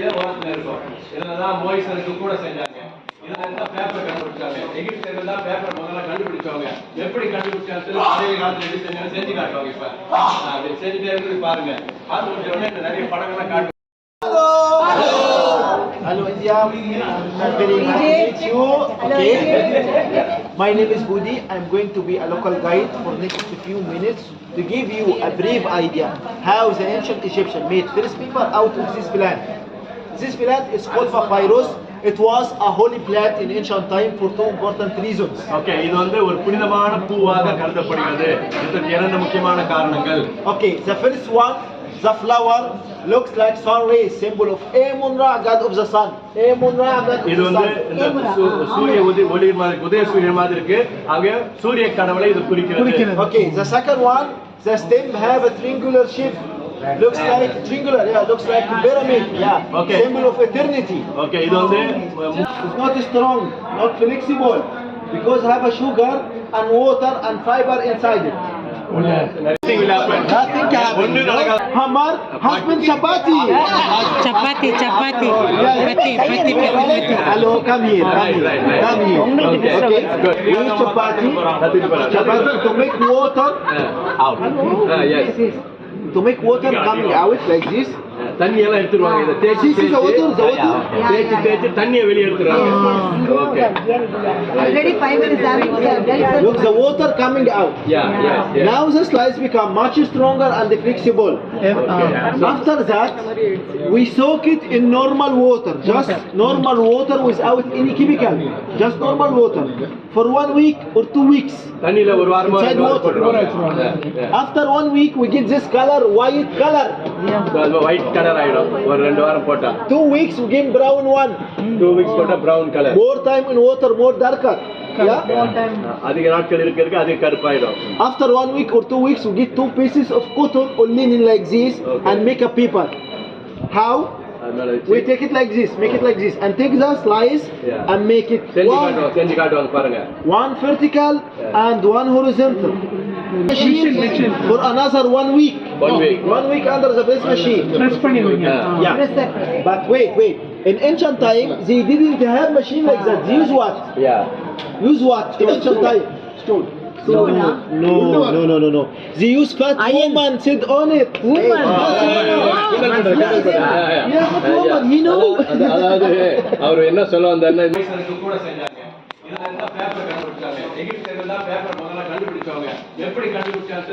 இதெல்லாம் மோயிசனுக்கு கூட செஞ்சாங்க. இதெல்லாம் பேப்பர் கண்டுபிடிச்சாங்க. எகிப்தியர்கள் தான் பேப்பர் முதல்ல கண்டுபிடிச்சவங்க. எப்படி கண்டுபிடிச்சாங்க பழைய காலத்துல எப்படி செஞ்சாங்க செஞ்சு காட்டுவாங்க. இப்ப அது செஞ்சுட்டே இருக்கு பாருங்க. அது முடிஞ்ச உடனே நிறைய படங்கள்லாம் காட்டுவாங்க. Hello India, I'm very happy to meet you. Okay. My name is Budi. I'm going to be a local guide for next few minutes to give you a brief idea how the ancient Egyptians made first paper out of this plant. This plant is called papyrus. It was a holy plant in ancient time for two important reasons. Okay, இது வந்து ஒரு புனிதமான பூவாக கருதப்படுகிறது. இதற்கு இரண்டு முக்கியமான காரணங்கள். Okay, the first one, the flower looks like sun rays, symbol of Amun-Ra, god of the sun. Amun-Ra, god of the sun. இது வந்து இந்த சூரிய ஒளி மாதிரி உதய சூரியன் மாதிரி இருக்கு. ஆக சூரிய கடவுளை இது குறிக்கிறது. Okay, the second one, the stem have a triangular shape. Looks like triangular, yeah, looks like pyramid, yeah. Okay. Symbol of eternity. Okay, இது வந்து It's not strong, not flexible, because have a sugar and water and fiber inside it. nothing will happen. Nothing can happen. Hamar, husband chapati. Chapati. Hello, come here, come here. Okay, good. eat chapati to make water out. Yes. To make water coming out like this. தண்ணி எல்லாம் எடுத்துருவாங்க. இத தேய்ச்சி தேய்ச்சி தண்ணியை வெளிய எடுத்துறாங்க. Okay. Already 5 minutes are Look, the water coming out. Yeah. Now the slice become much stronger and flexible. Okay. After that, we soak it in normal water, just normal water without any chemical, just normal water for 1 week or 2 weeks. தண்ணில ஒரு வாரமா Inside water. After 1 week, we get this color, white color. white color ஆயிடும். ஒரு 2 வாரம் போட்டா. 2 weeks we get brown one. 2 weeks போட்டா brown color. More time in water, more darker. Yeah. அதிக நாட்கள் இருக்க அதிக கருப்பாயிடும். After 1 week or 2 weeks, we get 2 pieces of cotton or linen like this and make a paper. How? We take it like this, make it like this, and take the slice and make it செஞ்சு காட்டுவாங்க பாருங்க. one vertical and one horizontal. Machine for another 1 week. 1 week under the press machine. Yeah. But wait. In ancient time, they didn't have machine like that. They use what? Use what in ancient time? Stone. No. They use fat woman sit on it. Woman. Yeah, fat woman. He know. அதாவது அவர் என்ன சொல்ல வந்தாருன்னா கூட செஞ்சாங்க. இதெல்லாம் paper கண்டுபிடிச்சாங்க. எகிப்தியர்கள் தான் பேப்பர் முதல்ல கண்டுபிடிச்சவங்க. எப்படி கண்டுபிடிச்சாங்க